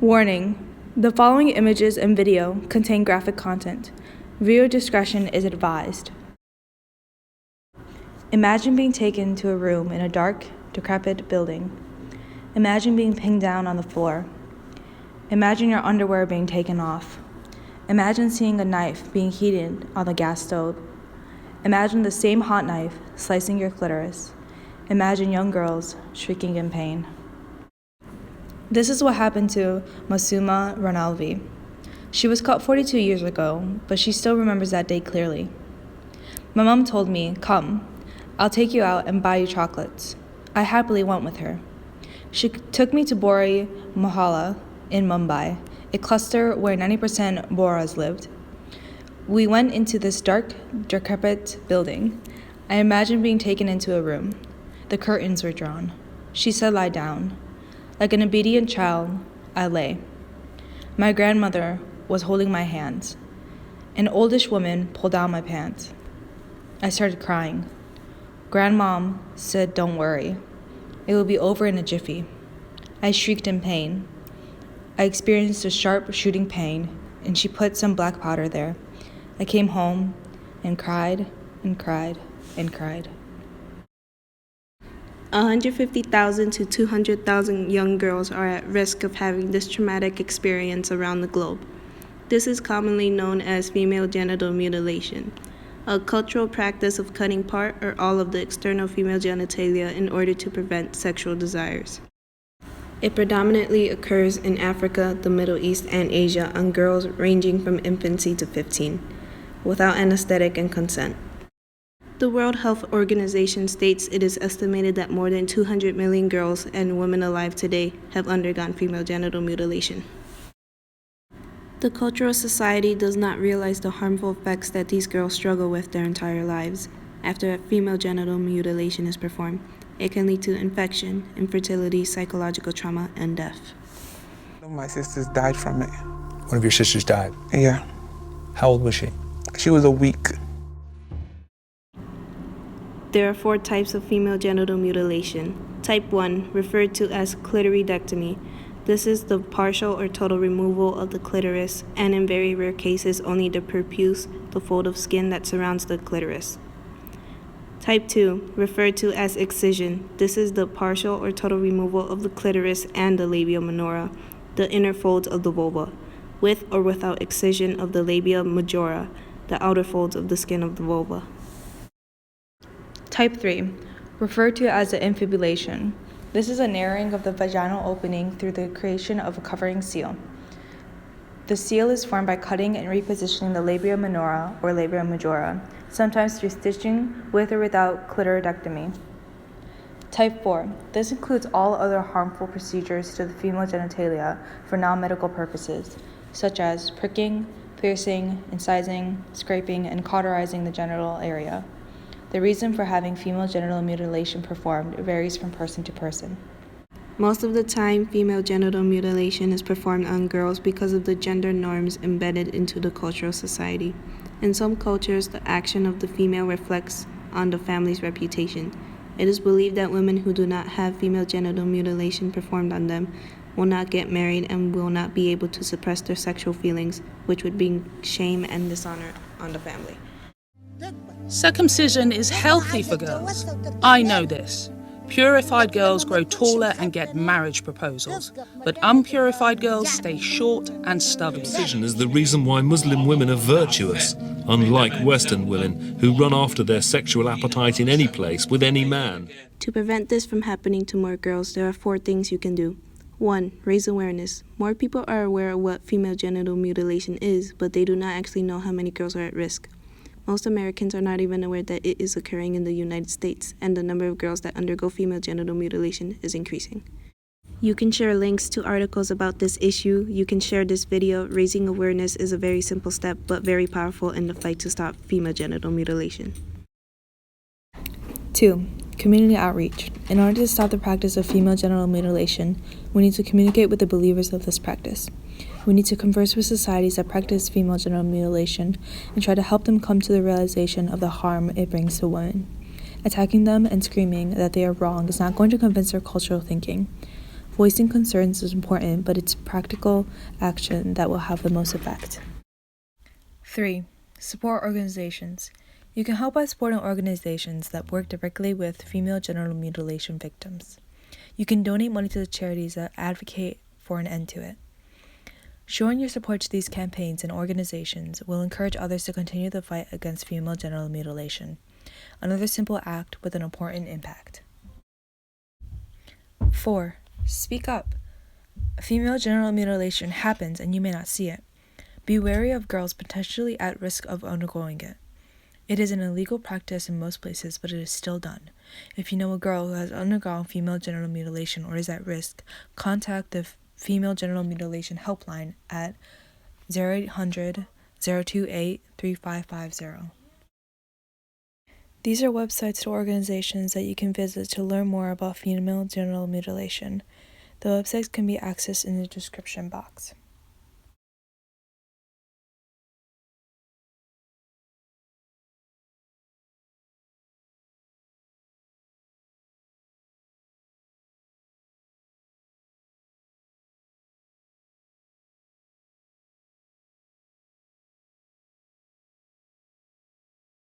Warning: the following images and video contain graphic content. Viewer discretion is advised. Imagine being taken to a room in a dark, decrepit building. Imagine being pinned down on the floor. Imagine your underwear being taken off. Imagine seeing a knife being heated on the gas stove. Imagine the same hot knife slicing your clitoris. Imagine young girls shrieking in pain. This is what happened to Masuma Ranalvi. She was caught 42 years ago, but she still remembers that day clearly. My mom told me, "Come, I'll take you out and buy you chocolates." I happily went with her. She took me to Bori Mohalla in Mumbai, a cluster where 90% Boras lived. We went into this dark, decrepit building. I imagined being taken into a room. The curtains were drawn. She said, "Lie down." Like an obedient child, I lay. My grandmother was holding my hands. An oldish woman pulled down my pants. I started crying. Grandmom said, "Don't worry. It will be over in a jiffy." I shrieked in pain. I experienced a sharp shooting pain, and she put some black powder there. I came home and cried and cried and cried. 150,000 to 200,000 young girls are at risk of having this traumatic experience around the globe. This is commonly known as female genital mutilation, a cultural practice of cutting part or all of the external female genitalia in order to prevent sexual desires. It predominantly occurs in Africa, the Middle East, and Asia on girls ranging from infancy to 15, without anesthetic and consent. The World Health Organization states it is estimated that more than 200 million girls and women alive today have undergone female genital mutilation. The cultural society does not realize the harmful effects that these girls struggle with their entire lives. After a female genital mutilation is performed, it can lead to infection, infertility, psychological trauma, and death. One of my sisters died from it. One of your sisters died? Yeah. How old was she? She was a week. There are 4 types of female genital mutilation. Type 1, referred to as clitoridectomy. This is the partial or total removal of the clitoris, and in very rare cases only the prepuce, the fold of skin that surrounds the clitoris. Type 2, referred to as excision. This is the partial or total removal of the clitoris and the labia minora, the inner folds of the vulva, with or without excision of the labia majora, the outer folds of the skin of the vulva. Type 3, referred to as the infibulation. This is a narrowing of the vaginal opening through the creation of a covering seal. The seal is formed by cutting and repositioning the labia minora or labia majora, sometimes through stitching with or without clitoridectomy. Type 4, this includes all other harmful procedures to the female genitalia for non-medical purposes, such as pricking, piercing, incising, scraping, and cauterizing the genital area. The reason for having female genital mutilation performed varies from person to person. Most of the time, female genital mutilation is performed on girls because of the gender norms embedded into the cultural society. In some cultures, the action of the female reflects on the family's reputation. It is believed that women who do not have female genital mutilation performed on them will not get married and will not be able to suppress their sexual feelings, which would bring shame and dishonor on the family. Circumcision is healthy for girls. I know this. Purified girls grow taller and get marriage proposals, but unpurified girls stay short and stubby. Circumcision is the reason why Muslim women are virtuous, unlike Western women who run after their sexual appetite in any place with any man. To prevent this from happening to more girls, there are 4 things you can do. 1. Raise awareness. More people are aware of what female genital mutilation is, but they do not actually know how many girls are at risk. Most Americans are not even aware that it is occurring in the United States, and the number of girls that undergo female genital mutilation is increasing. You can share links to articles about this issue. You can share this video. Raising awareness is a very simple step, but very powerful in the fight to stop female genital mutilation. 2. Community outreach. In order to stop the practice of female genital mutilation, we need to communicate with the believers of this practice. We need to converse with societies that practice female genital mutilation and try to help them come to the realization of the harm it brings to women. Attacking them and screaming that they are wrong is not going to convince their cultural thinking. Voicing concerns is important, but it's practical action that will have the most effect. 3. Support organizations. You can help by supporting organizations that work directly with female genital mutilation victims. You can donate money to the charities that advocate for an end to it. Showing your support to these campaigns and organizations will encourage others to continue the fight against female genital mutilation. Another simple act with an important impact. 4. Speak up. Female genital mutilation happens and you may not see it. Be wary of girls potentially at risk of undergoing it. It is an illegal practice in most places, but it is still done. If you know a girl who has undergone female genital mutilation or is at risk, contact the Female Genital Mutilation Helpline at 0800-028-3550. These are websites to organizations that you can visit to learn more about female genital mutilation. The websites can be accessed in the description box.